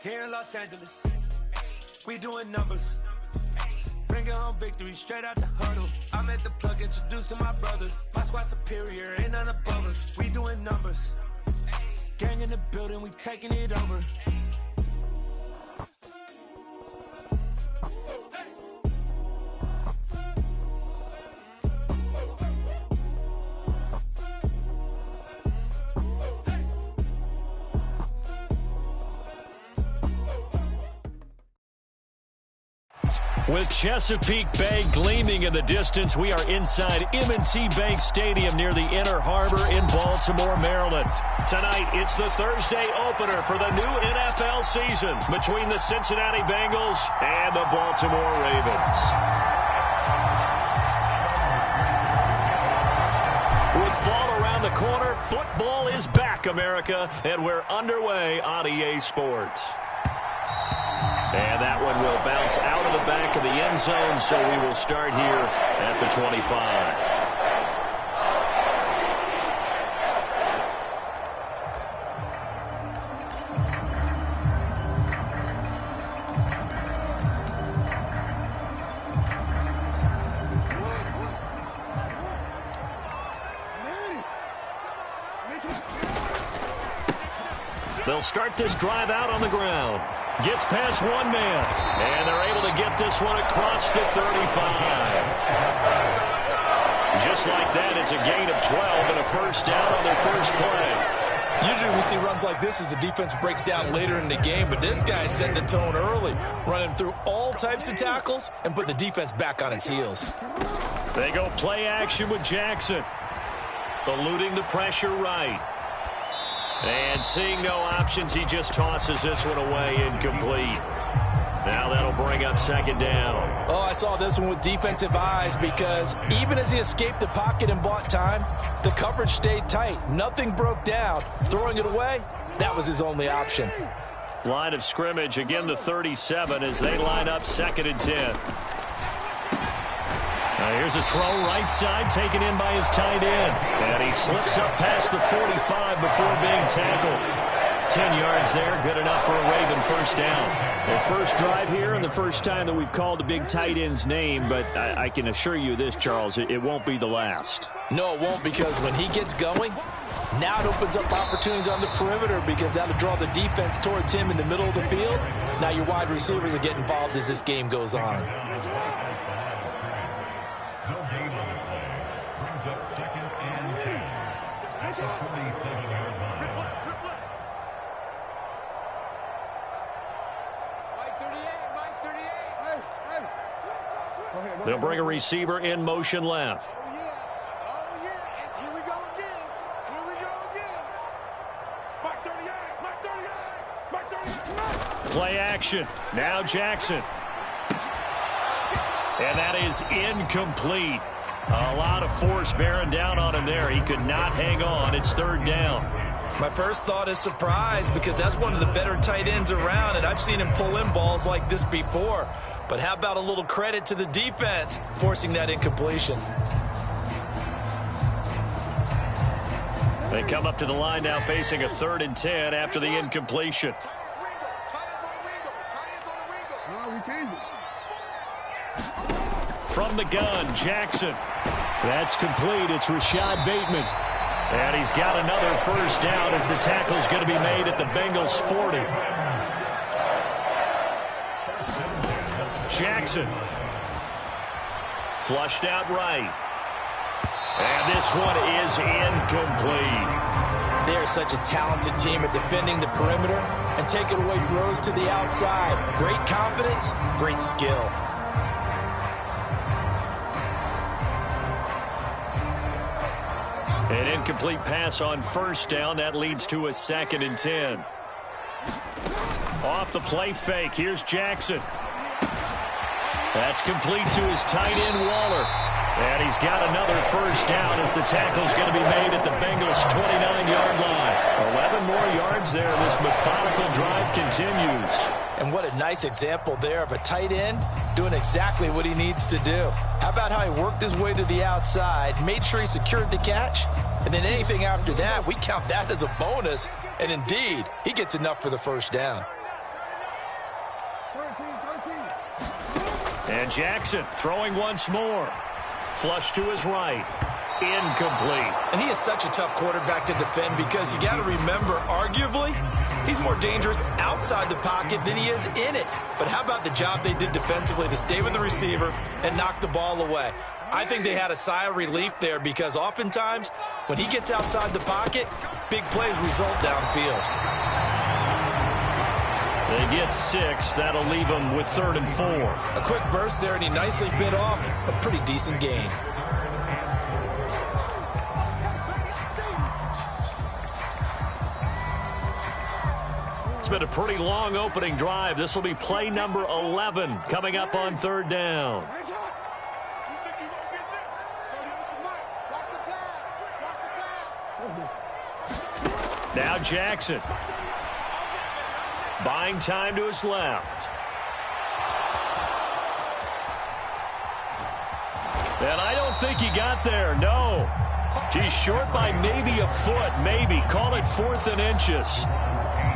Here in Los Angeles, we doing numbers. Bringing home victory straight out the huddle. I'm at the plug, introduced to my brothers. My squad superior, ain't none above us. We doing numbers. Gang in the building, we taking it over. With Chesapeake Bay gleaming in the distance, we are inside M&T Bank Stadium near the Inner Harbor in Baltimore, Maryland. Tonight, it's the Thursday opener for the new NFL season between the Cincinnati Bengals and the Baltimore Ravens. With fall around the corner, football is back, America, and we're underway on EA Sports. And that one will bounce out of the back of the end zone, so we will start here at the 25. They'll start this drive out on the ground. Gets past one man, and they're able to get this one across the 35. Just like that, it's a gain of 12 and a first down on their first play. Usually we see runs like this as the defense breaks down later in the game, but this guy's setting the tone early, running through all types of tackles and putting the defense back on its heels. They go play action with Jackson, eluding the pressure right. And seeing no options, he just tosses this one away incomplete. Now that'll bring up second down. Oh, I saw this one with defensive eyes because even as he escaped the pocket and bought time, the coverage stayed tight. Nothing broke down. Throwing it away, that was his only option. Line of scrimmage, again the 37 as they line up 2nd and 10. Now here's a throw right side taken in by his tight end. And he slips up past the 45 before being tackled. 10 yards there, good enough for a Raven first down. Their first drive here and the first time that we've called the big tight end's name, but I can assure you this, Charles, it won't be the last. No, it won't, because when he gets going, now it opens up opportunities on the perimeter because that'll draw the defense towards him in the middle of the field. Now your wide receivers will get involved as this game goes on. They'll bring a receiver in motion left. Oh, yeah. And here we go again. Mark 38. Play action. Now Jackson. And that is incomplete. A lot of force bearing down on him there. He could not hang on. It's 3rd down. My first thought is surprise because that's one of the better tight ends around, and I've seen him pull in balls like this before. But how about a little credit to the defense forcing that incompletion? They come up to the line now facing a 3rd and 10 after the incompletion. From the gun, Jackson. That's complete. It's Rashad Bateman. And he's got another first down as the tackle's going to be made at the Bengals 40. Jackson. Flushed out right. And this one is incomplete. They are such a talented team at defending the perimeter and taking away throws to the outside. Great confidence, great skill. An incomplete pass on first down. That leads to a 2nd and 10. Off the play fake. Here's Jackson. That's complete to his tight end, Waller. And he's got another first down as the tackle's going to be made at the Bengals' 29-yard line. 11 more yards there. This methodical drive continues. And what a nice example there of a tight end doing exactly what he needs to do. How about how he worked his way to the outside, made sure he secured the catch, and then anything after that, we count that as a bonus. And indeed, he gets enough for the first down. And Jackson throwing once more. Flush to his right. Incomplete. And he is such a tough quarterback to defend because you got to remember, arguably, he's more dangerous outside the pocket than he is in it. But how about the job they did defensively to stay with the receiver and knock the ball away? I think they had a sigh of relief there because oftentimes when he gets outside the pocket, big plays result downfield. They get 6. That'll leave them with 3rd and 4. A quick burst there, and he nicely bit off a pretty decent gain. It's been a pretty long opening drive. This will be play number 11 coming up on 3rd down. Now Jackson. Buying time to his left. And I don't think he got there, no. He's short by maybe a foot, maybe. Call it 4th and inches.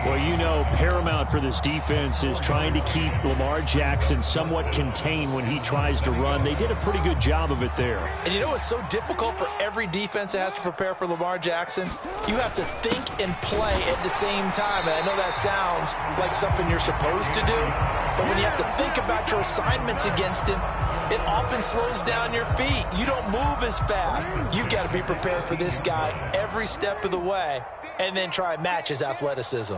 Well, you know, paramount for this defense is trying to keep Lamar Jackson somewhat contained when he tries to run. They did a pretty good job of it there. And you know what's so difficult for every defense that has to prepare for Lamar Jackson? You have to think and play at the same time. And I know that sounds like something you're supposed to do, but when you have to think about your assignments against him, it often slows down your feet. You don't move as fast. You've got to be prepared for this guy every step of the way and then try and match his athleticism.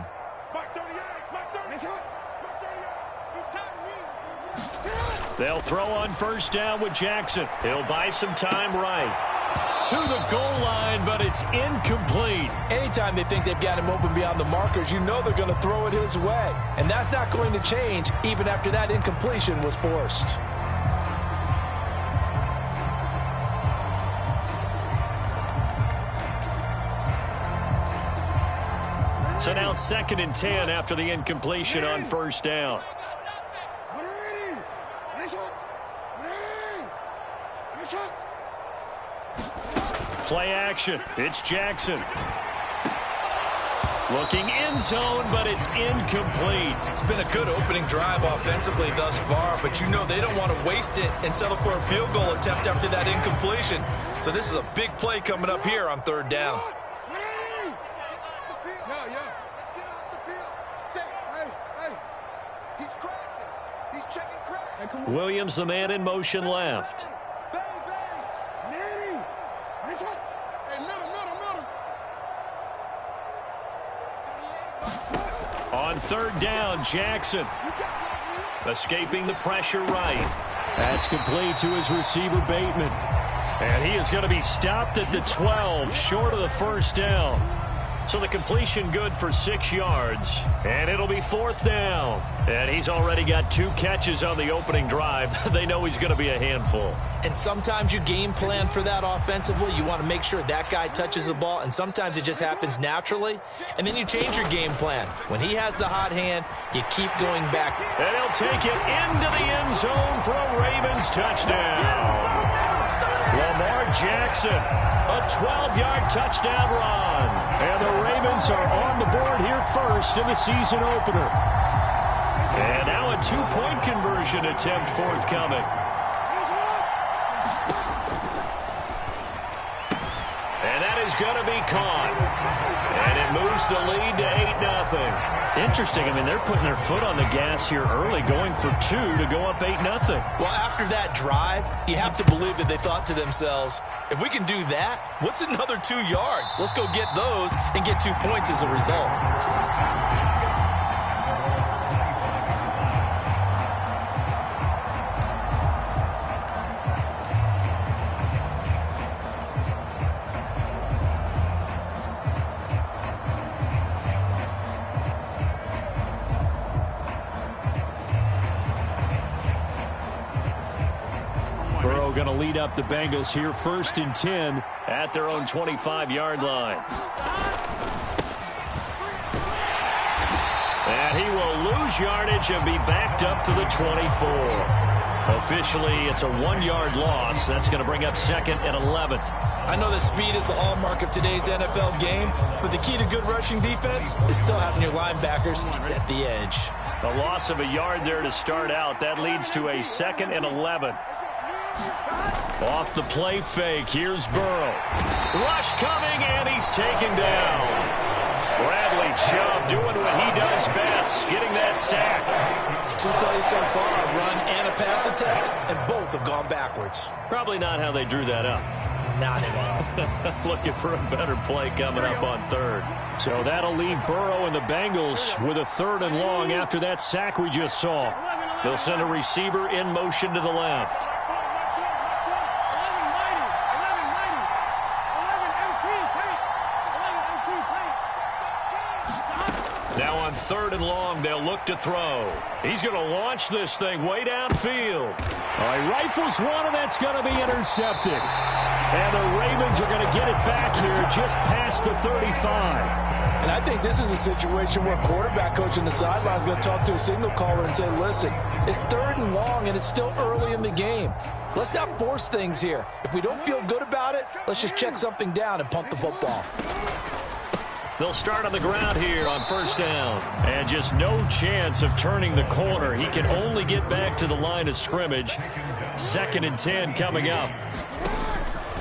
They'll throw on 1st down with Jackson. He'll buy some time right. To the goal line, but it's incomplete. Anytime they think they've got him open beyond the markers, you know they're going to throw it his way. And that's not going to change even after that incompletion was forced. So now 2nd and 10 after the incompletion on 1st down. Play action. It's Jackson. Looking end zone, but it's incomplete. It's been a good opening drive offensively thus far, but you know they don't want to waste it and settle for a field goal attempt after that incompletion. So this is a big play coming up here on 3rd down. Williams, the man in motion left. On 3rd down, Jackson. Escaping the pressure right. That's complete to his receiver, Bateman. And he is going to be stopped at the 12, short of the 1st down. So the completion good for 6 yards. And it'll be 4th down. And he's already got 2 catches on the opening drive. They know he's going to be a handful. And sometimes you game plan for that offensively. You want to make sure that guy touches the ball. And sometimes it just happens naturally. And then you change your game plan. When he has the hot hand, you keep going back. And he'll take it into the end zone for a Ravens touchdown. Lamar Jackson, a 12-yard touchdown run. And the Ravens are on the board here first in the season opener. And now a 2-point conversion attempt forthcoming. And that is going to be caught. And it moves the lead to 8-0. Interesting. I mean, they're putting their foot on the gas here early, going for 2 to go up 8-0. Well, after that drive, you have to believe that they thought to themselves, if we can do that, what's another 2 yards? Let's go get those and get 2 points as a result. Going to lead up the Bengals here 1st and 10 at their own 25-yard line. And he will lose yardage and be backed up to the 24. Officially, it's a 1-yard loss. That's going to bring up 2nd and 11. I know that speed is the hallmark of today's NFL game, but the key to good rushing defense is still having your linebackers set the edge. A loss of a yard there to start out. That leads to a 2nd and 11. Off the play fake. Here's Burrow. Rush coming, and he's taken down. Bradley Chubb doing what he does best, getting that sack. 2 plays so far, a run and a pass attempt, and both have gone backwards. Probably not how they drew that up. Not at all. Looking for a better play coming up on 3rd. So that'll leave Burrow and the Bengals with a 3rd and long after that sack we just saw. They'll send a receiver in motion to the left. Now on 3rd and long, they'll look to throw. He's going to launch this thing way downfield. All right, rifles one, and that's going to be intercepted. And the Ravens are going to get it back here just past the 35. And I think this is a situation where quarterback coach on the sideline is going to talk to a signal caller and say, listen, it's 3rd and long, and it's still early in the game. Let's not force things here. If we don't feel good about it, let's just check something down and punt the football. They'll start on the ground here on 1st down. And just no chance of turning the corner. He can only get back to the line of scrimmage. 2nd and 10 coming up.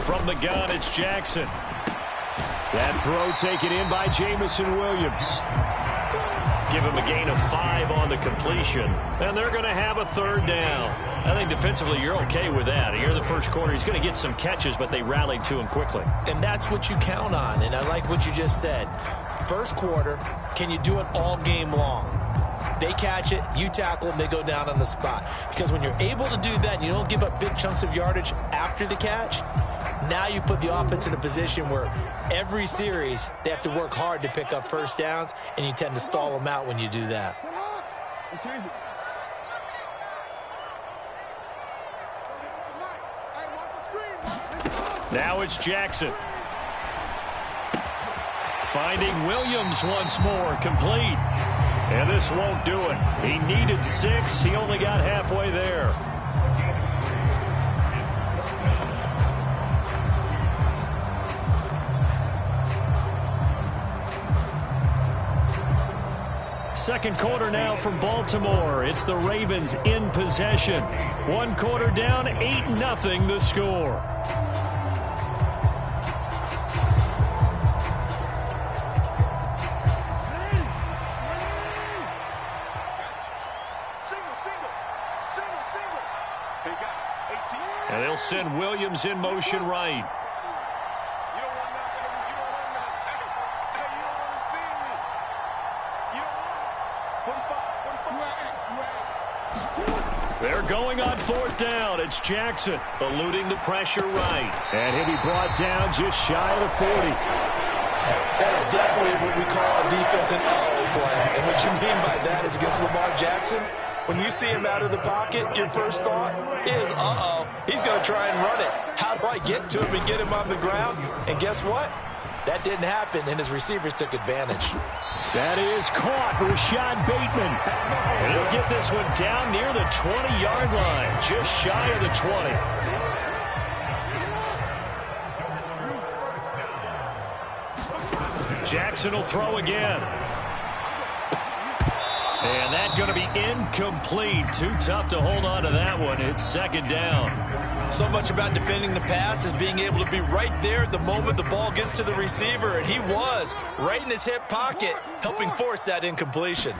From the gun, it's Jackson. That throw taken in by Jameson Williams. Give him a gain of 5 on the completion. And they're going to have a 3rd down. I think defensively you're okay with that. Here in the first quarter, he's going to get some catches, but they rallied to him quickly. And that's what you count on, and I like what you just said. First quarter, can you do it all game long? They catch it, you tackle them, they go down on the spot. Because when you're able to do that and you don't give up big chunks of yardage after the catch, now you put the offense in a position where every series they have to work hard to pick up 1st downs, and you tend to stall them out when you do that. Now it's Jackson. Finding Williams once more, complete. And this won't do it. He needed 6. He only got halfway there. Second quarter now from Baltimore. It's the Ravens in possession. 1 quarter down, 8-0 the score. And they'll send Williams in motion right. They're going on 4th down. It's Jackson eluding the pressure right. And he'll be brought down just shy of the 40. That is definitely what we call a defense and uh-oh play. And what you mean by that is against Lamar Jackson, when you see him out of the pocket, your first thought is, uh-oh, he's going to try and run it. How do I get to him and get him on the ground? And guess what? That didn't happen, and his receivers took advantage. That is caught, Rashad Bateman. And he'll get this one down near the 20-yard line, just shy of the 20. Jackson will throw again. And that's going to be incomplete. Too tough to hold on to that one. It's 2nd down. So much about defending the pass is being able to be right there at the moment the ball gets to the receiver, and he was right in his hip pocket, helping force that incompletion.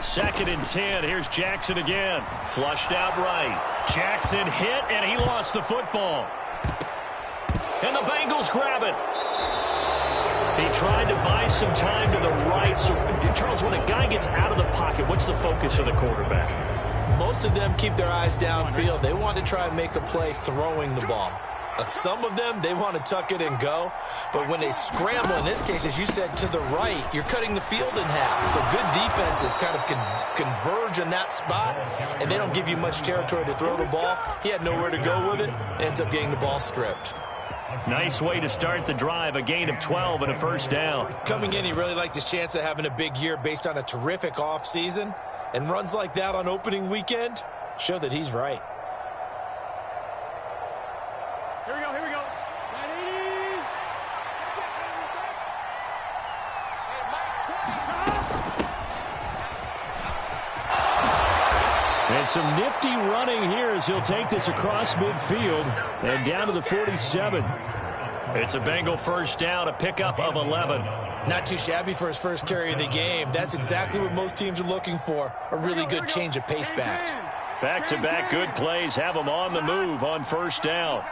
2nd and 10. Here's Jackson again. Flushed out right. Jackson hit, and he lost the football. And the Bengals grab it. He tried to buy some time to the right. So, Charles, when a guy gets out of the pocket, what's the focus of the quarterback? Most of them keep their eyes downfield. They want to try and make a play throwing the ball. Some of them, they want to tuck it and go. But when they scramble, in this case, as you said, to the right, you're cutting the field in half. So good defenses kind of converge in that spot, and they don't give you much territory to throw the ball. He had nowhere to go with it, ends up getting the ball stripped. Nice way to start the drive, a gain of 12 and a 1st down. Coming in, he really liked his chance of having a big year based on a terrific offseason. And runs like that on opening weekend show that he's right. Here we go, here we go. 980. And some nifty running here as he'll take this across midfield and down to the 47. It's a Bengal first down, a pickup of 11. Not too shabby for his first carry of the game. That's exactly what most teams are looking for, a really good change of pace back. Back-to-back good plays have him on the move on first down.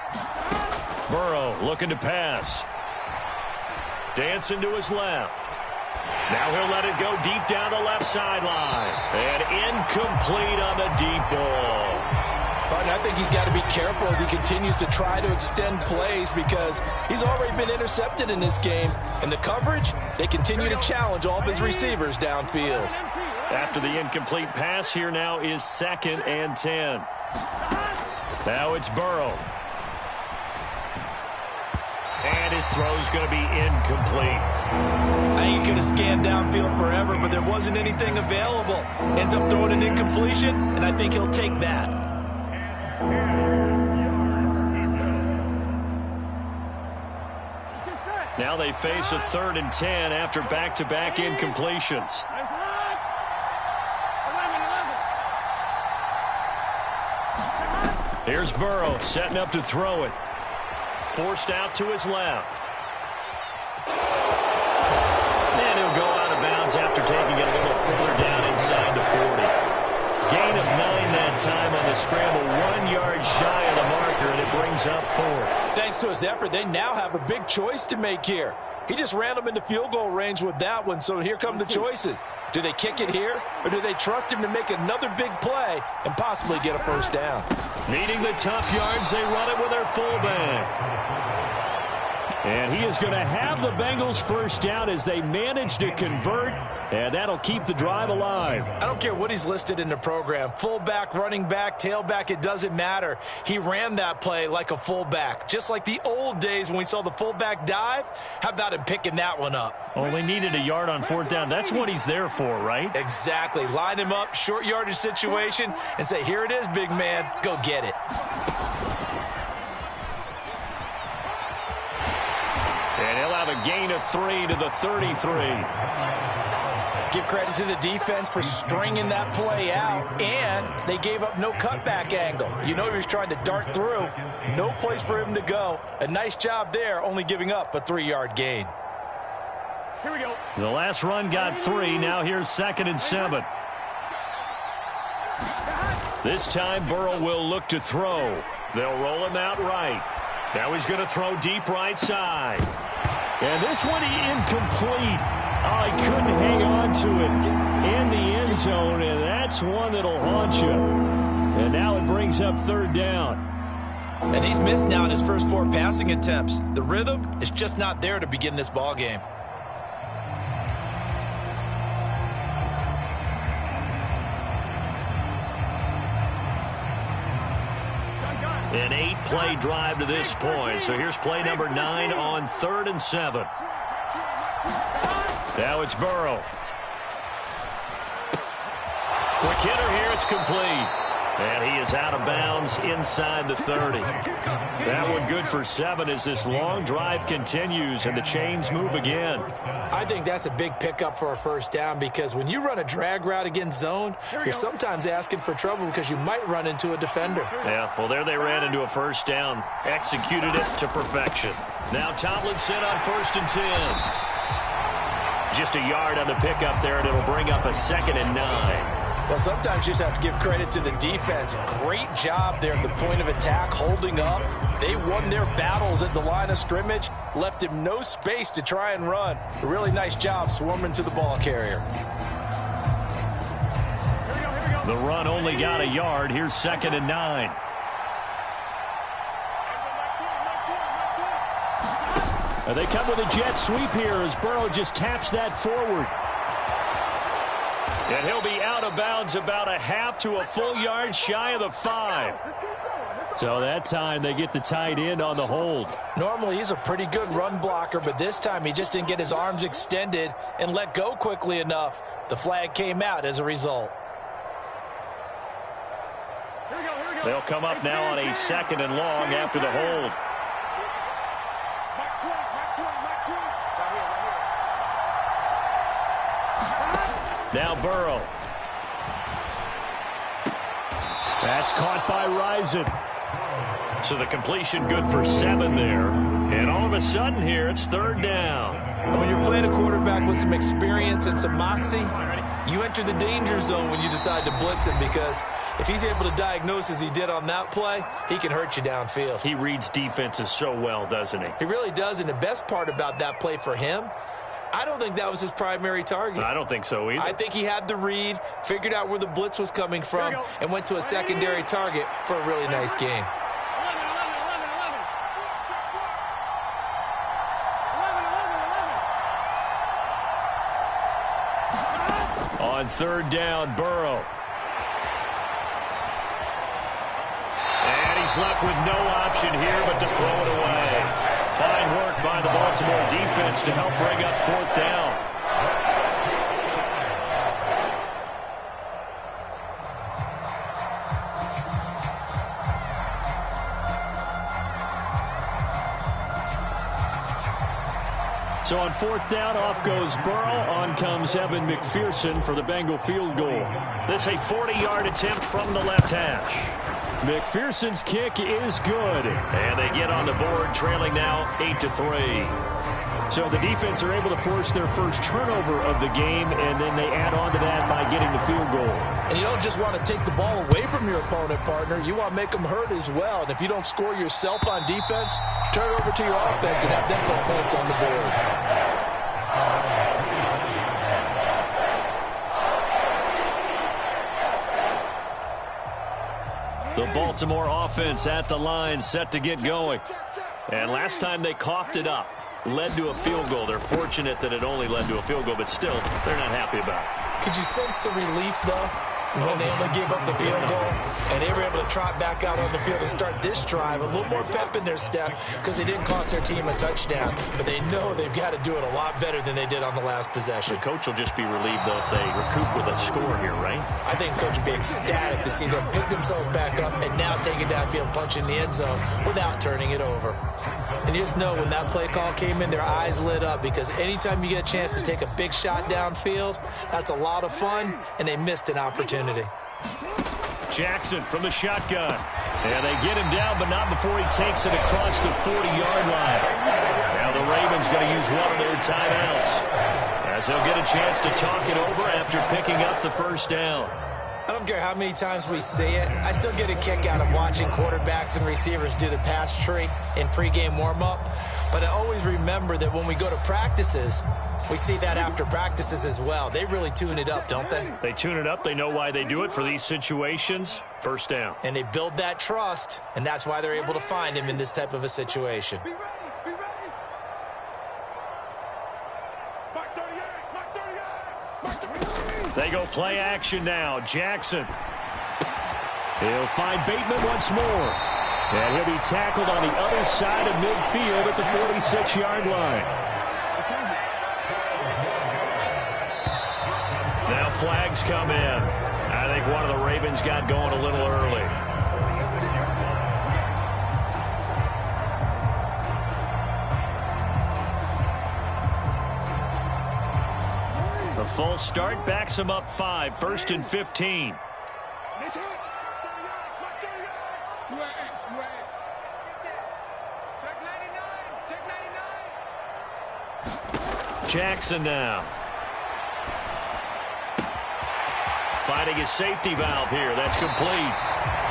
Burrow looking to pass. Dancing to his left. Now he'll let it go deep down the left sideline. And incomplete on the deep ball. But I think he's got to be careful as he continues to try to extend plays because he's already been intercepted in this game. And the coverage, they continue to challenge all of his receivers downfield. After the incomplete pass, here now is 2nd and 10. Now it's Burrow. And his throw's going to be incomplete. I think he could have scanned downfield forever, but there wasn't anything available. Ends up throwing an incompletion, and I think he'll take that. Now they face a 3rd and 10 after back-to-back incompletions. Here's Burrow setting up to throw it. Forced out to his left. And he'll go out of bounds after taking it a little further down inside the 40. Gain of 9 that time on the scramble, 1 yard shy of the marker, and it brings up 4th. Thanks to his effort, they now have a big choice to make here. He just ran them into field goal range with that one, so here come the choices. Do they kick it here, or do they trust him to make another big play and possibly get a first down? Needing the tough yards, they run it with their fullback. And he is going to have the Bengals first down as they manage to convert, and that'll keep the drive alive. I don't care what he's listed in the program. Fullback, running back, tailback, it doesn't matter. He ran that play like a fullback, just like the old days when we saw the fullback dive. How about him picking that one up? Only needed a yard on 4th down. That's what he's there for, right? Exactly. Line him up, short yardage situation, and say, here it is, big man. Go get it. And he'll have a gain of 3 to the 33. Give credit to the defense for stringing that play out, and they gave up no cutback angle. You know he was trying to dart through. No place for him to go. A nice job there, only giving up a 3-yard gain. Here we go. The last run got 3. Now here's 2nd and 7. This time Burrow will look to throw. They'll roll him out right. Now he's going to throw deep right side. And this one incomplete. Oh, he couldn't hang on to it in the end zone, and that's one that'll haunt you. And now it brings up 3rd down. And he's missed now in his first 4 passing attempts. The rhythm is just not there to begin this ball game. An 8-play drive to this point. So here's play number 9 on 3rd and 7. Now it's Burrow. Quick hitter here. It's complete. And he is out of bounds inside the 30. That one good for 7 as this long drive continues and the chains move again. I think that's a big pickup for a first down because when you run a drag route against zone, you're sometimes asking for trouble because you might run into a defender. Yeah, well, there they ran into a first down. Executed it to perfection. Now Tomlinson on 1st and 10. Just a yard on the pickup there, and it'll bring up a 2nd and 9. Well, sometimes you just have to give credit to the defense. Great job there at the point of attack, holding up. They won their battles at the line of scrimmage, left him no space to try and run. A really nice job swarming to the ball carrier. The run only got a yard. Here's 2nd and 9. And they come with a jet sweep here as Burrow just taps that forward. And he'll be out of bounds about a half to a full yard shy of the 5. So that time they get the tight end on the hold. Normally he's a pretty good run blocker, but this time he just didn't get his arms extended and let go quickly enough. The flag came out as a result. They'll come up now on a 2nd and long after the hold. Now Burrow. That's caught by Rison. So the completion good for 7 there. And all of a sudden here, it's 3rd down. And when you're playing a quarterback with some experience and some moxie, you enter the danger zone when you decide to blitz him, because if he's able to diagnose as he did on that play, he can hurt you downfield. He reads defenses so well, doesn't he? He really does, and the best part about that play for him, I don't think that was his primary target. I don't think so either. I think he had the read, figured out where the blitz was coming from, and went to a secondary target for a really nice game. On 3rd down, Burrow. And he's left with no option here but to throw it away. Fine work by the Baltimore defense to help bring up 4th down. So on 4th down, off goes Burrow. On comes Evan McPherson for the Bengal field goal. This a 40-yard attempt from the left hash. McPherson's kick is good. And they get on the board, trailing now 8-3. So the defense are able to force their first turnover of the game, and then they add on to that by getting the field goal. And you don't just want to take the ball away from your opponent, partner. You want to make them hurt as well. And if you don't score yourself on defense, turn it over to your offense and have them put points on the board. The Baltimore offense at the line, set to get going. And last time they coughed it up, led to a field goal. They're fortunate that it only led to a field goal, but still, they're not happy about it. Could you sense the relief, though, when they only gave up the field goal and they were able to trot back out on the field and start this drive, a little more pep in their step because they didn't cost their team a touchdown, but they know they've got to do it a lot better than they did on the last possession. The coach will just be relieved, though, if they recoup with a score here, right? I think the coach will be ecstatic to see them pick themselves back up and now take it downfield, punch in the end zone without turning it over. And you just know when that play call came in, their eyes lit up, because anytime you get a chance to take a big shot downfield, that's a lot of fun, and they missed an opportunity. Jackson from the shotgun. And they get him down, but not before he takes it across the 40-yard line. Now the Ravens going to use one of their timeouts, as they'll get a chance to talk it over after picking up the first down. I don't care how many times we see it. I still get a kick out of watching quarterbacks and receivers do the pass tree in pregame warm-up. But I always remember that when we go to practices, we see that after practices as well. They really tune it up, don't they? They tune it up. They know why they do it for these situations. First down. And they build that trust, and that's why they're able to find him in this type of a situation. They go play action now. Jackson. He'll find Bateman once more. And he'll be tackled on the other side of midfield at the 46-yard line. Now flags come in. I think one of the Ravens got going a little early. The full start backs him up 5, 1st and 15. Jackson now. Finding his safety valve here. That's complete.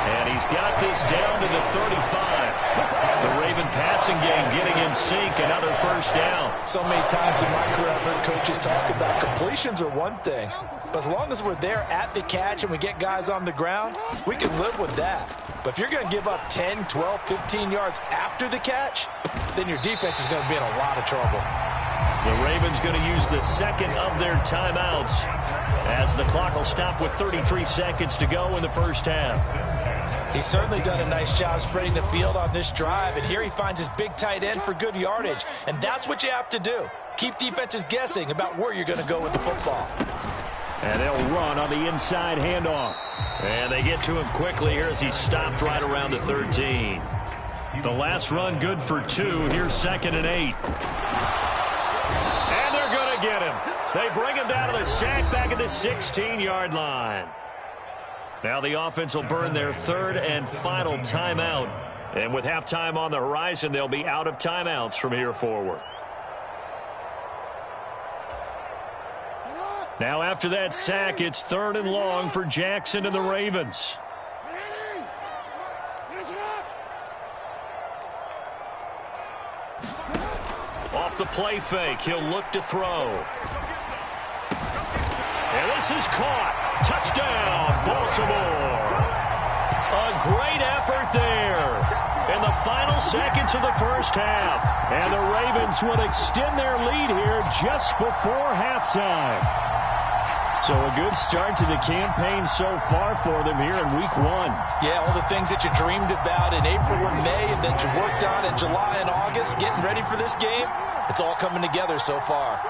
And he's got this down to the 35. The Raven passing game getting in sync. Another first down. So many times in my career I've heard coaches talk about completions are one thing. But as long as we're there at the catch and we get guys on the ground, we can live with that. But if you're going to give up 10, 12, 15 yards after the catch, then your defense is going to be in a lot of trouble. The Ravens going to use the second of their timeouts as the clock will stop with 33 seconds to go in the first half. He's certainly done a nice job spreading the field on this drive, and here he finds his big tight end for good yardage. And that's what you have to do. Keep defenses guessing about where you're going to go with the football. And they'll run on the inside handoff. And they get to him quickly here as he stopped right around the 13. The last run good for 2. Here's 2nd and 8. And they're going to get him. They bring him down to the sack back at the 16-yard line. Now the offense will burn their third and final timeout. And with halftime on the horizon, they'll be out of timeouts from here forward. Now after that sack, it's 3rd and long for Jackson and the Ravens. Off the play fake, he'll look to throw. And this is caught. Touchdown, Baltimore. A great effort there in the final seconds of the first half. And the Ravens would extend their lead here just before halftime. So a good start to the campaign so far for them here in week 1. Yeah, all the things that you dreamed about in April and May and that you worked on in July and August, getting ready for this game, it's all coming together so far.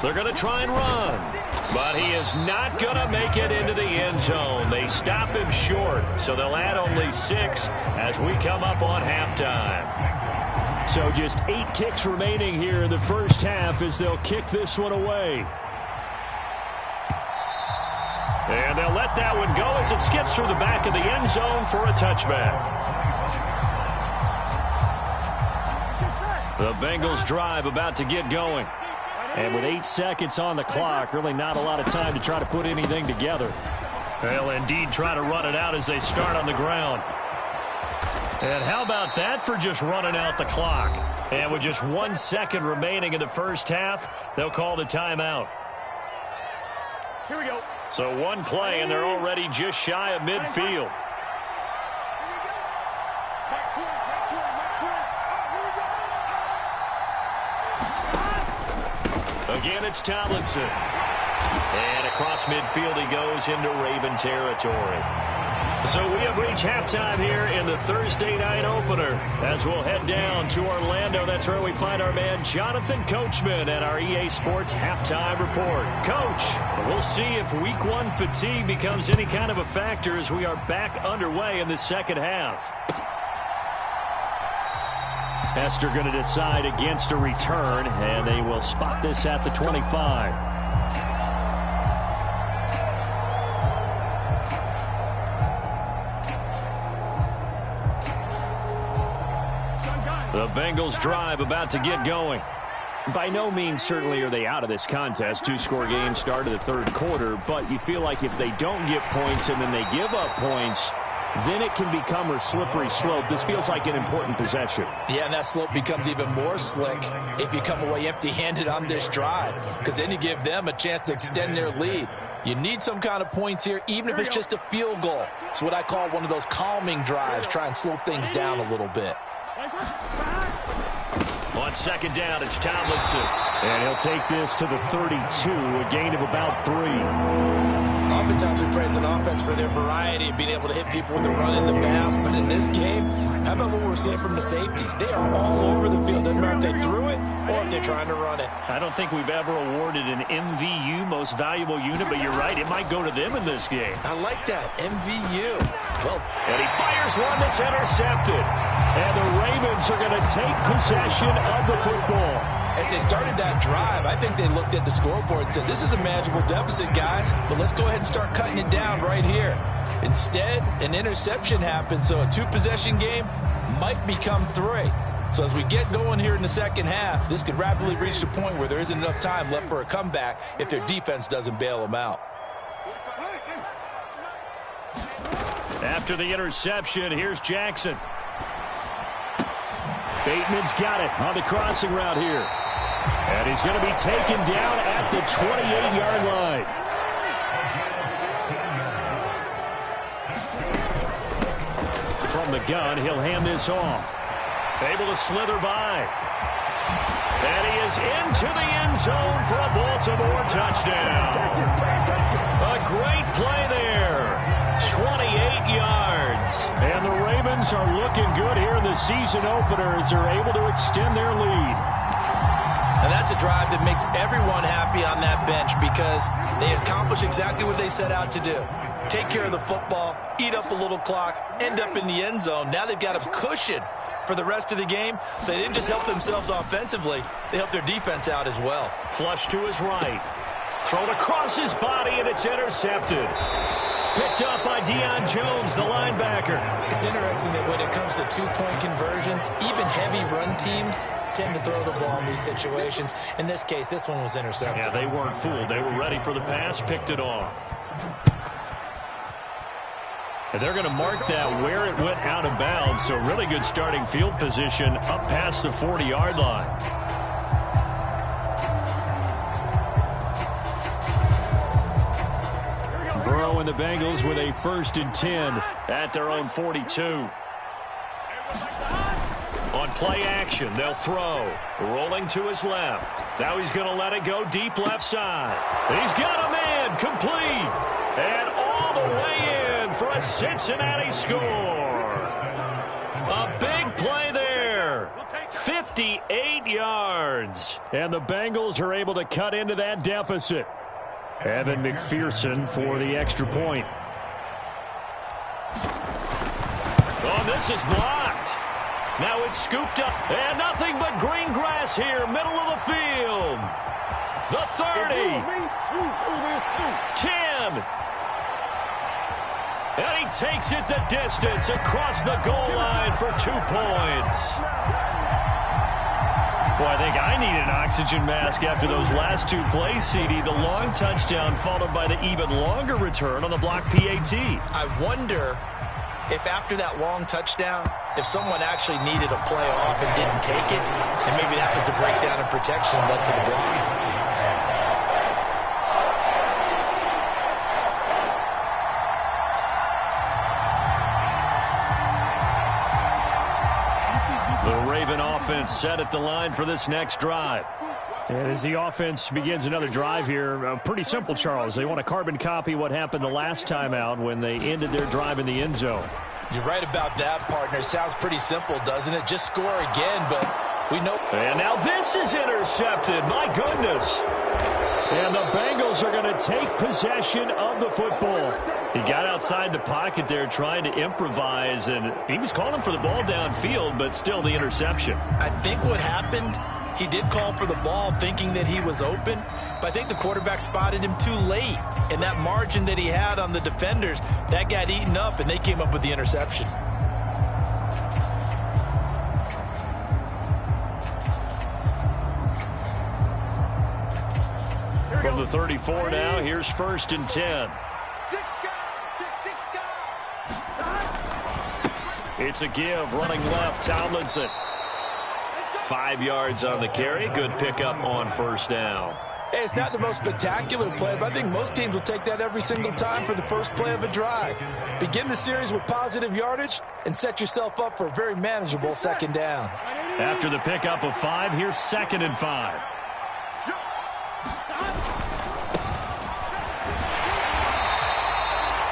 They're going to try and run, but he is not going to make it into the end zone. They stop him short, so they'll add only 6 as we come up on halftime. So just 8 ticks remaining here in the first half as they'll kick this one away. And they'll let that one go as it skips through the back of the end zone for a touchback. The Bengals drive about to get going. And with 8 seconds on the clock, really not a lot of time to try to put anything together. They'll indeed try to run it out as they start on the ground. And how about that for just running out the clock? And with just 1 second remaining in the first half, they'll call the timeout. Here we go. So 1 play, and they're already just shy of midfield. Again, it's Tomlinson. And across midfield he goes into Raven territory. So we have reached halftime here in the Thursday night opener as we'll head down to Orlando. That's where we find our man Jonathan Coachman at our EA Sports Halftime Report. Coach, we'll see if Week 1 fatigue becomes any kind of a factor as we are back underway in the second half. Hester going to decide against a return, and they will spot this at the 25. The Bengals drive about to get going. By no means certainly are they out of this contest. 2-score game start of the third quarter, but you feel like if they don't get points and then they give up points, then it can become a slippery slope. This feels like an important possession. Yeah, and that slope becomes even more slick if you come away empty-handed on this drive, because then you give them a chance to extend their lead. You need some kind of points here, even if it's just a field goal. It's what I call one of those calming drives, try and slow things down a little bit. On second down, it's Tomlinson. And he'll take this to the 32, a gain of about 3. Oftentimes we praise an offense for their variety of being able to hit people with the run and the pass, but in this game, how about what we're seeing from the safeties? They are all over the field. Doesn't matter if they threw it or if they're trying to run it. I don't think we've ever awarded an MVU, most valuable unit, but you're right, it might go to them in this game. I like that, MVU. Well, and he fires one that's intercepted. And the Ravens are going to take possession of the football. As they started that drive, I think they looked at the scoreboard and said, this is a manageable deficit, guys, but let's go ahead and start cutting it down right here. Instead, an interception happened, so a 2-possession game might become 3. So as we get going here in the second half, this could rapidly reach the point where there isn't enough time left for a comeback if their defense doesn't bail them out. After the interception, here's Jackson. Bateman's got it on the crossing route here. And he's going to be taken down at the 28-yard line. From the gun, he'll hand this off. Able to slither by. And he is into the end zone for a Baltimore touchdown. A great play there. 28 yards. And the Ravens are looking good here in the season opener as they're able to extend their lead. And that's a drive that makes everyone happy on that bench because they accomplish exactly what they set out to do. Take care of the football, eat up a little clock, end up in the end zone. Now they've got a cushion for the rest of the game. So they didn't just help themselves offensively, they helped their defense out as well. Flush to his right. Thrown across his body, and it's intercepted. Picked up by Deion Jones, the linebacker. It's interesting that when it comes to two-point conversions, even heavy run teams tend to throw the ball in these situations. In this case, this one was intercepted. Yeah, they weren't fooled. They were ready for the pass, picked it off. And they're going to mark that where it went out of bounds, so really good starting field position up past the 40-yard line. Burrow and the Bengals with a 1st and 10 at their own 42. On play action, they'll throw. Rolling to his left. Now he's going to let it go deep left side. He's got a man complete. And all the way in for a Cincinnati score. A big play there. 58 yards. And the Bengals are able to cut into that deficit. Evan McPherson for the extra point. Oh, this is blocked. Now it's scooped up. And nothing but green grass here, middle of the field. The 30. 10. And he takes it the distance across the goal line for 2 points. Well, I think I need an oxygen mask after those last 2 plays, CD. The long touchdown followed by the even longer return on the block PAT. I wonder if after that long touchdown, if someone actually needed a play off and didn't take it, and maybe that was the breakdown in protection that led to the block. Offense set at the line for this next drive. And as the offense begins another drive here, pretty simple, Charles. They want to carbon copy what happened the last time out when they ended their drive in the end zone. You're right about that, partner. Sounds pretty simple, doesn't it? Just score again, but we know. And now this is intercepted. My goodness. And the Bengals are going to take possession of the football. He got outside the pocket there trying to improvise, and he was calling for the ball downfield, but still the interception. I think what happened, he did call for the ball thinking that he was open, but I think the quarterback spotted him too late. And that margin that he had on the defenders, that got eaten up, and they came up with the interception. From the 34 now, here's 1st and 10. It's a give, running left, Tomlinson. 5 yards on the carry. Good pickup on 1st down. Hey, it's not the most spectacular play, but I think most teams will take that every single time for the first play of a drive. Begin the series with positive yardage and set yourself up for a very manageable 2nd down. After the pickup of 5, here's 2nd and 5.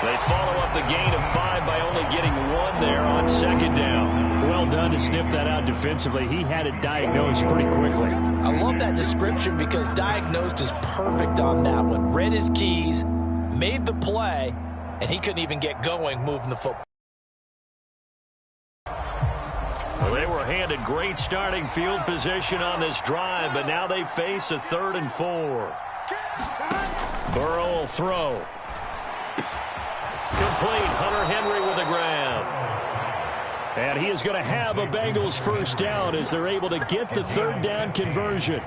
They follow up the gain of 5 by only getting 1 there on 2nd down. Well done to sniff that out defensively. He had it diagnosed pretty quickly. I love that description because diagnosed is perfect on that one. Read his keys, made the play, and he couldn't even get going moving the football. Well, they were handed great starting field position on this drive, but now they face a 3rd and 4. Burrow will throw. Complete. Hunter Henry with the grab. And he is going to have a Bengals 1st down as they're able to get the 3rd down conversion.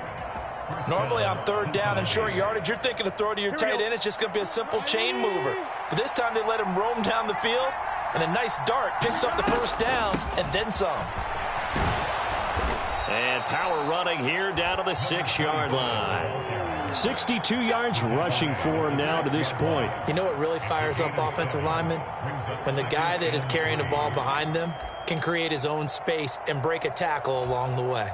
Normally on 3rd down and short yardage, you're thinking to throw to your tight end. It's just going to be a simple chain mover. But this time they let him roam down the field, and a nice dart picks up the 1st down and then some. And power running here down to the 6-yard line. 62 yards rushing for him now to this point. You know what really fires up offensive linemen? When the guy that is carrying the ball behind them can create his own space and break a tackle along the way.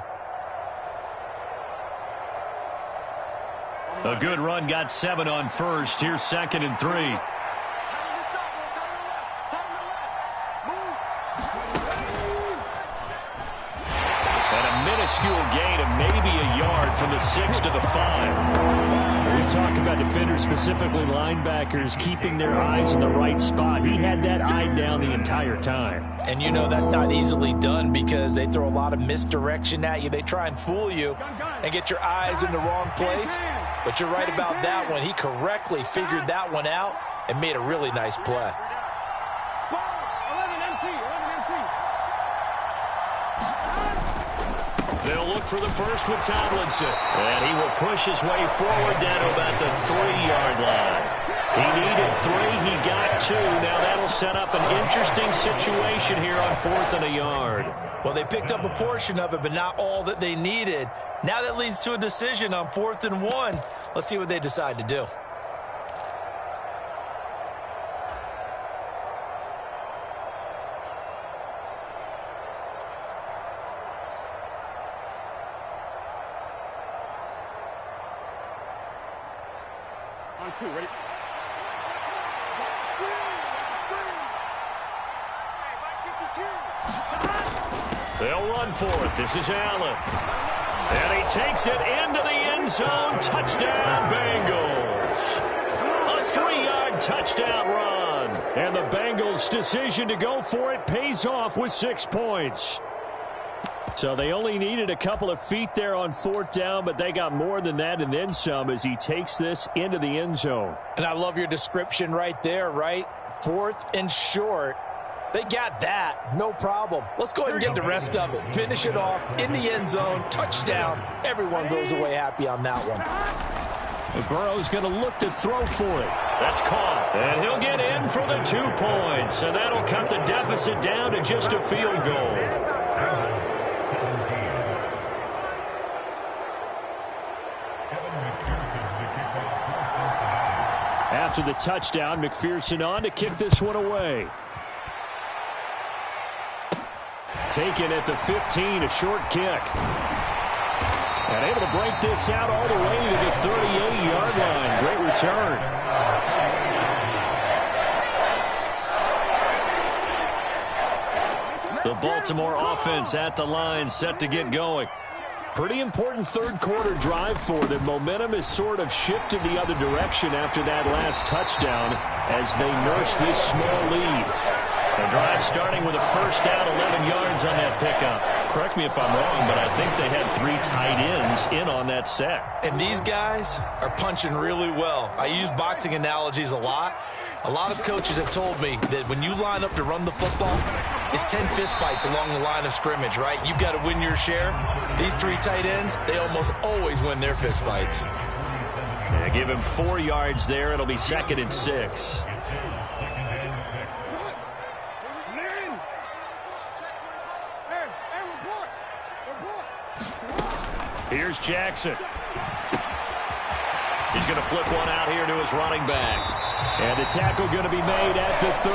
A good run, got 7 on 1st. Here's 2nd and 3. Minuscule gain of maybe a yard from the 6 to the 5. We talk about defenders, specifically linebackers, keeping their eyes in the right spot. He had that eye down the entire time. And you know that's not easily done because they throw a lot of misdirection at you. They try and fool you and get your eyes in the wrong place. But you're right about that one. He correctly figured that one out and made a really nice play. Squad, 11 MT, 11 MT. They'll look for the first with Tomlinson. And he will push his way forward down to about the 3-yard line. He needed 3. He got 2. Now that'll set up an interesting situation here on 4th and a yard. Well, they picked up a portion of it, but not all that they needed. Now that leads to a decision on 4th and 1. Let's see what they decide to do. On 2, ready? They'll run for it. This is Allen. And he takes it into the end zone. Touchdown, Bengals. A 3-yard touchdown run. And the Bengals' decision to go for it pays off with 6 points. So they only needed a couple of feet there on 4th down, but they got more than that and then some as he takes this into the end zone. And I love your description right there, right? 4th and short. They got that. No problem. Let's go ahead and get the rest of it. Finish it off in the end zone. Touchdown. Everyone goes away happy on that one. Burrow's going to look to throw for it. That's caught. And he'll get in for the 2 points. And that'll cut the deficit down to just a field goal. After the touchdown, McPherson on to kick this one away. Taken at the 15, a short kick. And able to break this out all the way to the 38-yard line. Great return. The Baltimore offense at the line, set to get going. Pretty important third-quarter drive for them. Momentum has sort of shifted the other direction after that last touchdown as they nurse this small lead. The drive starting with a first down, 11 yards on that pickup. Correct me if I'm wrong, but I think they had 3 tight ends in on that set. And these guys are punching really well. I use boxing analogies a lot. A lot of coaches have told me that when you line up to run the football, it's 10 fistfights along the line of scrimmage, right? You've got to win your share. These 3 tight ends, they almost always win their fistfights. Yeah, give him 4 yards there. It'll be 2nd and 6. Here's Jackson. He's going to flip one out here to his running back. And the tackle going to be made at the 38.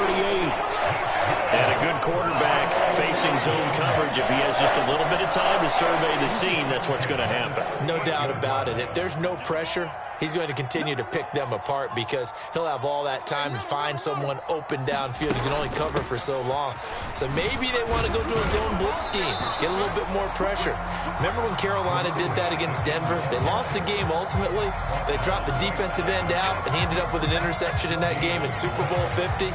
And a good quarterback facing zone coverage. If he has just a little bit of time to survey the scene, that's what's going to happen. No doubt about it. If there's no pressure, he's going to continue to pick them apart because he'll have all that time to find someone open downfield. He can only cover for so long. So maybe they want to go to a zone blitz scheme, get a little bit more pressure. Remember when Carolina did that against Denver? They lost the game ultimately. They dropped the defensive end out, and he ended up with an interception in that game in Super Bowl 50.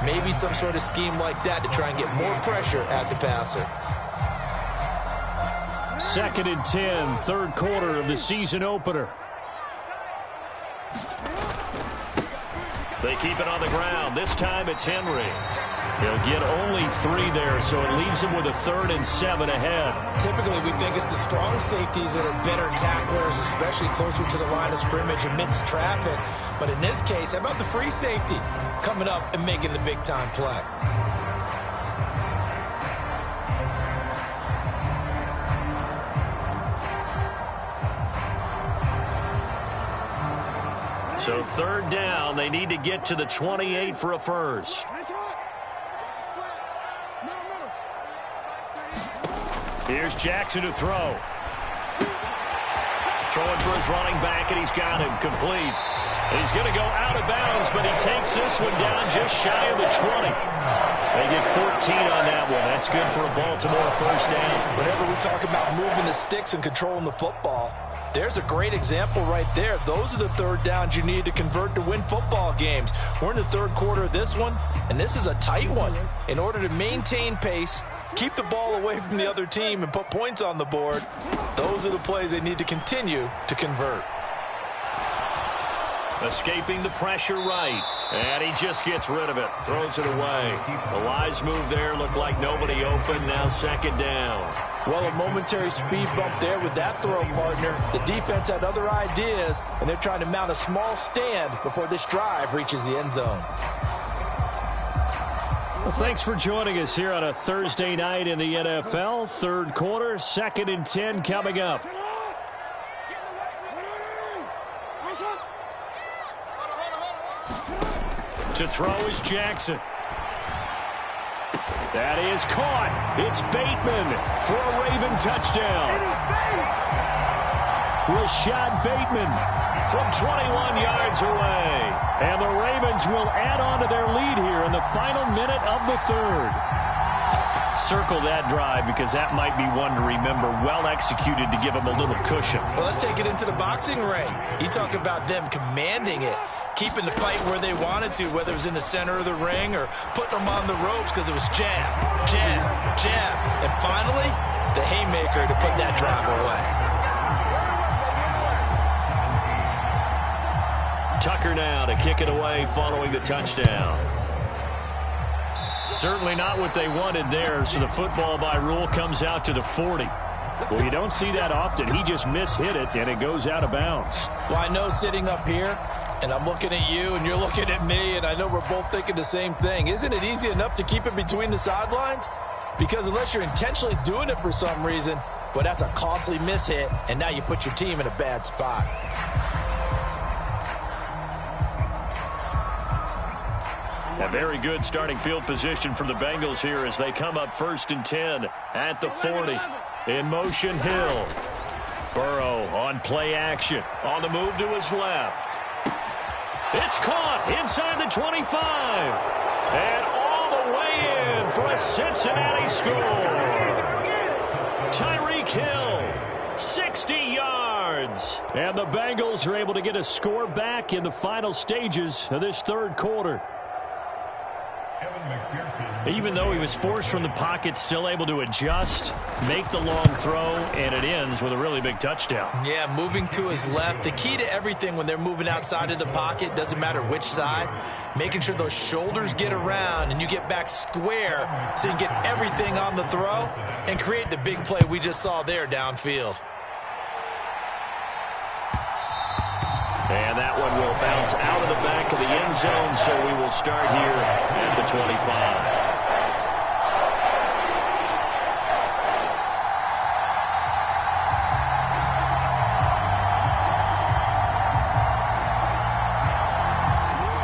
Maybe some sort of scheme like that to try and get more pressure at the passer. 2nd and 10, third quarter of the season opener. They keep it on the ground. This time it's Henry. He'll get only 3 there, so it leaves him with a 3rd and 7 ahead. Typically, we think it's the strong safeties that are better tacklers, especially closer to the line of scrimmage amidst traffic. But in this case, how about the free safety coming up and making the big-time play? So 3rd down, they need to get to the 28 for a first. Here's Jackson to throw. Throwing for his running back, and he's got him complete. He's going to go out of bounds, but he takes this one down just shy of the 20. They get 14 on that one. That's good for a Baltimore first down. Whenever we talk about moving the sticks and controlling the football, there's a great example right there. Those are the 3rd downs you need to convert to win football games. We're in the 3rd quarter of this one, and this is a tight one. In order to maintain pace, keep the ball away from the other team, and put points on the board, those are the plays they need to continue to convert. Escaping the pressure right. And he just gets rid of it, throws it away. The wise move there, looked like nobody open, now second down. Well, a momentary speed bump there with that throw, partner. The defense had other ideas, and they're trying to mount a small stand before this drive reaches the end zone. Well, thanks for joining us here on a Thursday night in the NFL. Third quarter, 2nd and 10 coming up. To throw is Jackson. That is caught. It's Bateman for a Raven touchdown. Rashad Bateman from 21 yards away. And the Ravens will add on to their lead here in the final minute of the third. Circle that drive because that might be one to remember. Well executed to give them a little cushion. Well, let's take it into the boxing ring. You talk about them commanding it, keeping the fight where they wanted to, whether it was in the center of the ring or putting them on the ropes because it was jab, jab, jab. And finally, the haymaker to put that drive away. Tucker now to kick it away following the touchdown. Certainly not what they wanted there, so the football by rule comes out to the 40. Well, you don't see that often. He just mishit it, and it goes out of bounds. Well, I know sitting up here, and I'm looking at you, and you're looking at me, and I know we're both thinking the same thing. Isn't it easy enough to keep it between the sidelines? Because unless you're intentionally doing it for some reason, well, that's a costly mishit, and now you put your team in a bad spot. A very good starting field position from the Bengals here as they come up 1st and 10 at the 40. In motion, Hill. Burrow on play action. On the move to his left. It's caught inside the 25. And all the way in for a Cincinnati score. Tyreek Hill, 60 yards. And the Bengals are able to get a score back in the final stages of this third quarter. Even though he was forced from the pocket, still able to adjust, make the long throw, and it ends with a really big touchdown. Yeah, moving to his left. The key to everything when they're moving outside of the pocket, doesn't matter which side, making sure those shoulders get around and you get back square so you can get everything on the throw and create the big play we just saw there downfield. And that one will bounce out of the back of the end zone, so we will start here at the 25.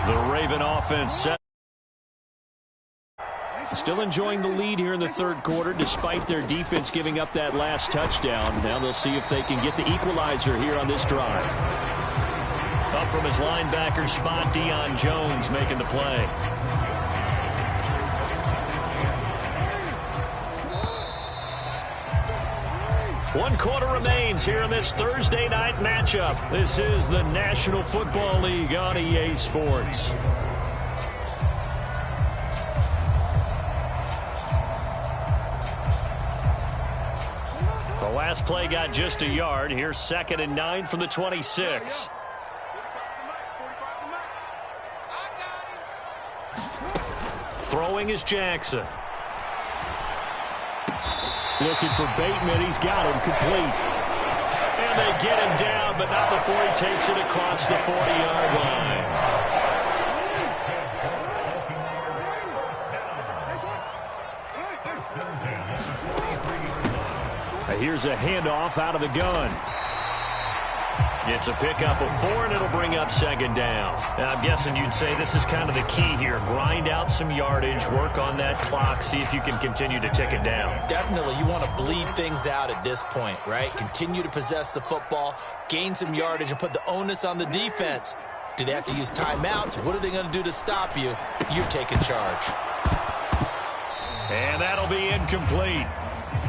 The Raven offense set. Still enjoying the lead here in the third quarter despite their defense giving up that last touchdown. Now they'll see if they can get the equalizer here on this drive. Up from his linebacker spot, Deion Jones making the play. One quarter remains here in this Thursday night matchup. This is the National Football League on EA Sports. The last play got just a yard. Here's 2nd and 9 from the 26. Throwing is Jackson. Looking for Bateman. He's got him complete. And they get him down, but not before he takes it across the 40-yard line. Here's a handoff out of the gun. It's a pickup of 4, and it'll bring up 2nd down. Now, I'm guessing you'd say this is kind of the key here. Grind out some yardage, work on that clock, see if you can continue to tick it down. Definitely, you want to bleed things out at this point, right? Continue to possess the football, gain some yardage, and put the onus on the defense. Do they have to use timeouts? What are they going to do to stop you? You're taking charge. And that'll be incomplete.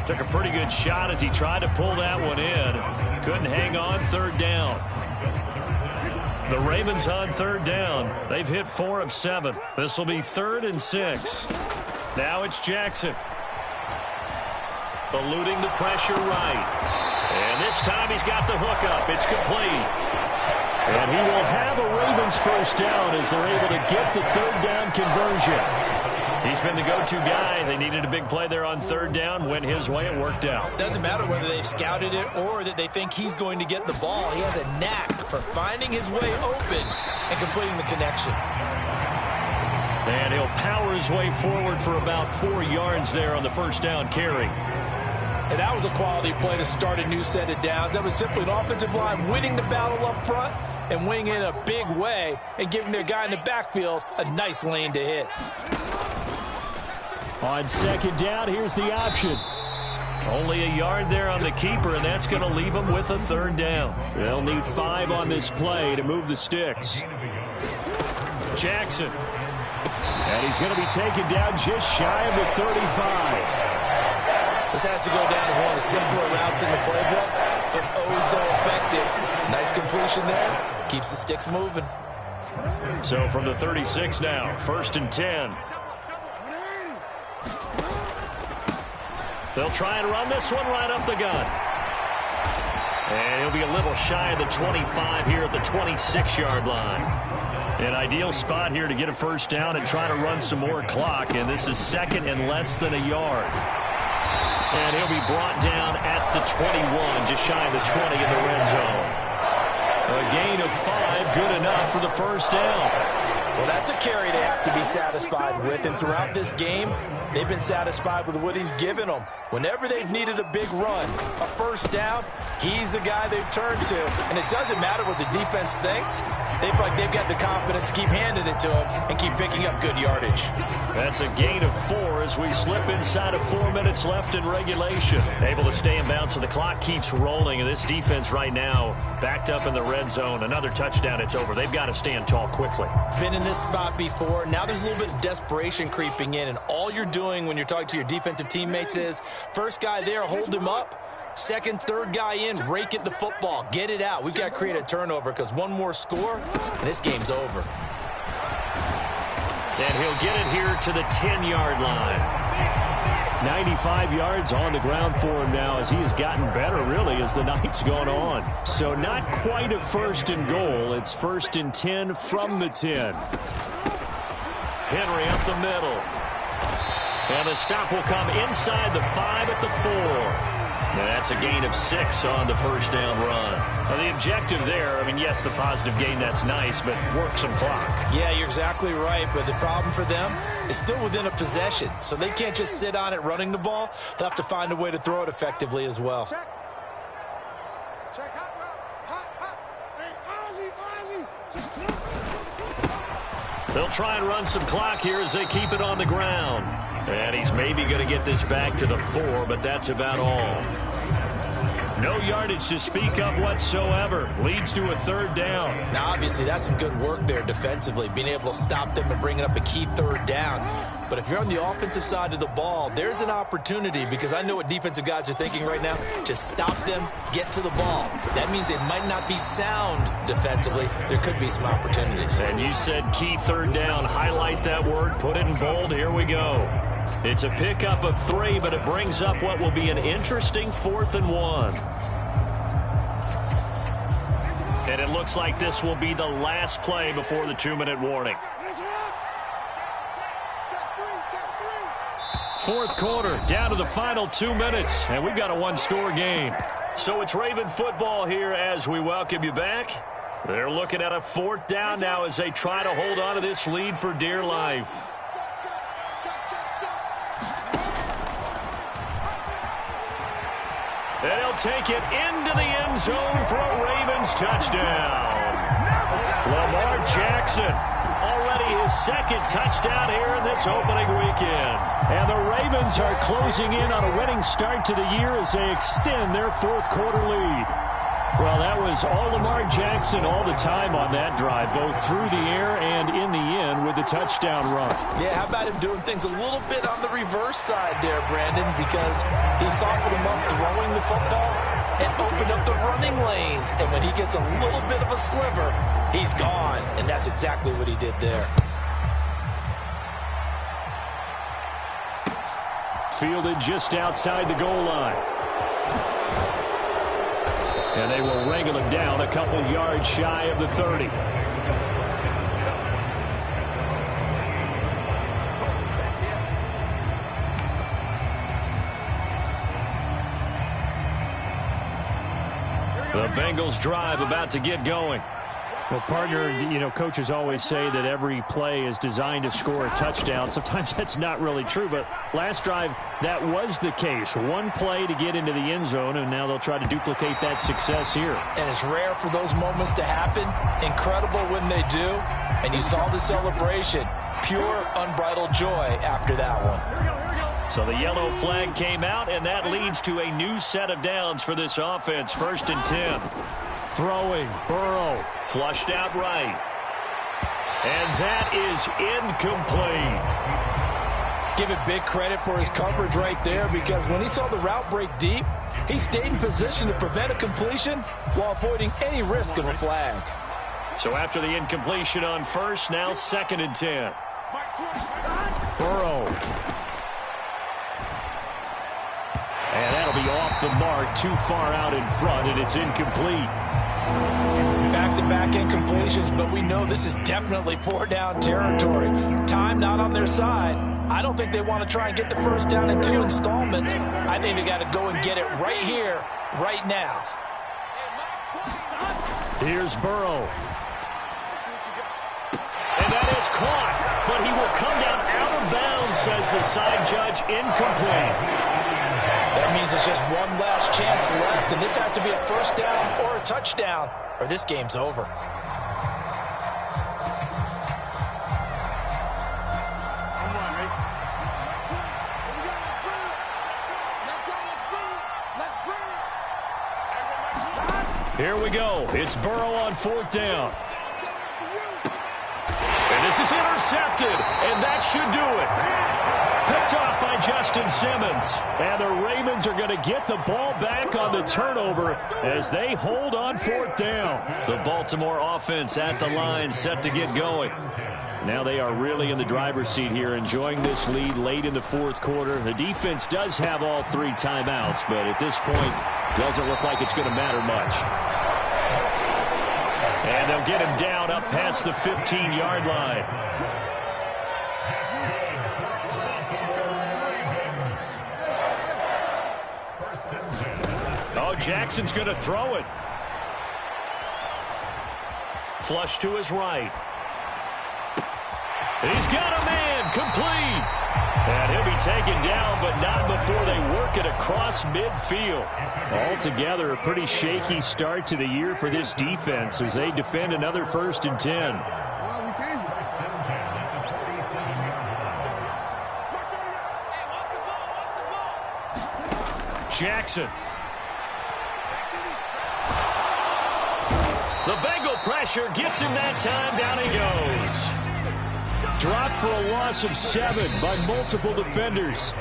Took a pretty good shot as he tried to pull that one in. Couldn't hang on, 3rd down. The Ravens on 3rd down. They've hit 4 of 7. This will be 3rd and 6. Now it's Jackson. Eluding the pressure right. And this time he's got the hook up. It's complete. And he will have a Ravens first down as they're able to get the third down conversion. He's been the go-to guy. They needed a big play there on third down. Went his way. It worked out. Doesn't matter whether they've scouted it or that they think he's going to get the ball. He has a knack for finding his way open and completing the connection. And he'll power his way forward for about 4 yards there on the first down carry. And that was a quality play to start a new set of downs. That was simply an offensive line winning the battle up front and winning in a big way and giving their guy in the backfield a nice lane to hit. On second down, here's the option. Only a yard there on the keeper, and that's going to leave them with a third down. They'll need 5 on this play to move the sticks. Jackson. And he's going to be taken down just shy of the 35. This has to go down as one of the simpler routes in the playbook, but oh so effective. Nice completion there. Keeps the sticks moving. So from the 36 now, 1st and 10. They'll try and run this one right up the gut. And he'll be a little shy of the 25 here at the 26-yard line. An ideal spot here to get a first down and try to run some more clock. And this is 2nd and less than a yard. And he'll be brought down at the 21, just shy of the 20 in the red zone. A gain of 5, good enough for the first down. Well, that's a carry they have to be satisfied with. And throughout this game, they've been satisfied with what he's given them. Whenever they've needed a big run, a first down, he's the guy they've turned to. And it doesn't matter what the defense thinks. They've got the confidence to keep handing it to him and keep picking up good yardage. That's a gain of 4 as we slip inside of 4 minutes left in regulation. Able to stay in bounds, so the clock keeps rolling. And this defense right now backed up in the red zone. Another touchdown, it's over. They've got to stand tall quickly. Been in this spot before. Now there's a little bit of desperation creeping in. And all you're doing when you're talking to your defensive teammates is first guy there, hold him up. Second, third guy in, rake at the football. Get it out. We've got to create a turnover because one more score, and this game's over. And he'll get it here to the 10-yard line. 95 yards on the ground for him now as he has gotten better, really, as the night's gone on. So not quite a 1st and goal. It's 1st and 10 from the 10. Henry up the middle. And the stop will come inside the 5 at the 4. And that's a gain of 6 on the first down run. Now the objective there, I mean, yes, the positive gain, that's nice, but work some clock. Yeah, you're exactly right, but the problem for them is still within a possession. So they can't just sit on it running the ball. They'll have to find a way to throw it effectively as well. Check hot, Ozzy. They'll try and run some clock here as they keep it on the ground. And he's maybe going to get this back to the 4, but that's about all. No yardage to speak of whatsoever. Leads to a third down. Now, obviously, that's some good work there defensively, being able to stop them and bringing up a key third down. But if you're on the offensive side of the ball, there's an opportunity because I know what defensive guys are thinking right now. Just stop them, get to the ball. That means they might not be sound defensively. There could be some opportunities. And you said key third down. Highlight that word. Put it in bold. Here we go. It's a pickup of 3, but it brings up what will be an interesting 4th and 1. And it looks like this will be the last play before the 2-minute warning. 4th quarter, down to the final 2 minutes, and we've got a 1-score game. So it's Raven football here as we welcome you back. They're looking at a 4th down now as they try to hold on to this lead for dear life. And he'll take it into the end zone for a Ravens touchdown. Lamar Jackson, already his 2nd touchdown here in this opening weekend. And the Ravens are closing in on a winning start to the year as they extend their 4th quarter lead. Well, that was all Lamar Jackson all the time on that drive, both through the air and in the end with the touchdown run. Yeah, how about him doing things a little bit on the reverse side there, Brandon, because he softened him up throwing the football and opened up the running lanes. And when he gets a little bit of a sliver, he's gone. And that's exactly what he did there. Fielded just outside the goal line. And they will wrangle him down a couple yards shy of the 30. The Bengals drive about to get going. Well, partner, coaches always say that every play is designed to score a touchdown. Sometimes that's not really true, but last drive, that was the case. One play to get into the end zone, and now they'll try to duplicate that success here. And it's rare for those moments to happen. Incredible when they do. And you saw the celebration. Pure, unbridled joy after that one. So the yellow flag came out, and that leads to a new set of downs for this offense. 1st and 10. Throwing, Burrow, flushed out right. And that is incomplete. Give it big credit for his coverage right there, because when he saw the route break deep, he stayed in position to prevent a completion while avoiding any risk of a flag. So after the incompletion on 1st, now 2nd and 10. Burrow. And that'll be off the mark, too far out in front, and it's incomplete. Back-to-back incompletions, but we know this is definitely 4-down territory. Time not on their side. I don't think they want to try and get the 1st down in 2 installments. I think they got to go and get it right here, right now. Here's Burrow. And that is caught, but he will come down out of bounds, says the side judge, incomplete. That means there's just one last chance left, and this has to be a 1st down or a touchdown, or this game's over. Here we go. It's Burrow on 4th down. And this is intercepted, and that should do it. Picked off by Justin Simmons. And the Ravens are going to get the ball back on the turnover as they hold on 4th down. The Baltimore offense at the line, set to get going. Now they are really in the driver's seat here, enjoying this lead late in the 4th quarter. The defense does have all 3 timeouts, but at this point, doesn't look like it's going to matter much. And they'll get him down up past the 15-yard line. Oh, Jackson's going to throw it. Flush to his right. He's got a man, complete. And he'll be taken down, but not before they work it across midfield. Altogether, a pretty shaky start to the year for this defense as they defend another 1st and 10. Jackson. The Bengal pressure gets him that time. Down he goes. Dropped for a loss of 7 by multiple defenders.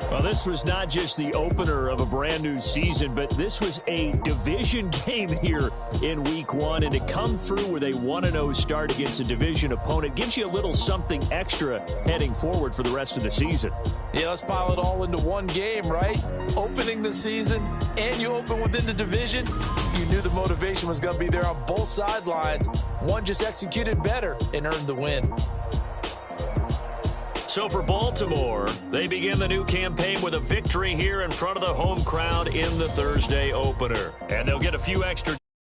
Well, this was not just the opener of a brand new season, but this was a division game here in week 1. And to come through with a 1-0 start against a division opponent gives you a little something extra heading forward for the rest of the season. Yeah, let's pile it all into one game, right? Opening the season, and you open within the division. You knew the motivation was going to be there on both sidelines. One just executed better and earned the win. So for Baltimore, they begin the new campaign with a victory here in front of the home crowd in the Thursday opener. And they'll get a few extra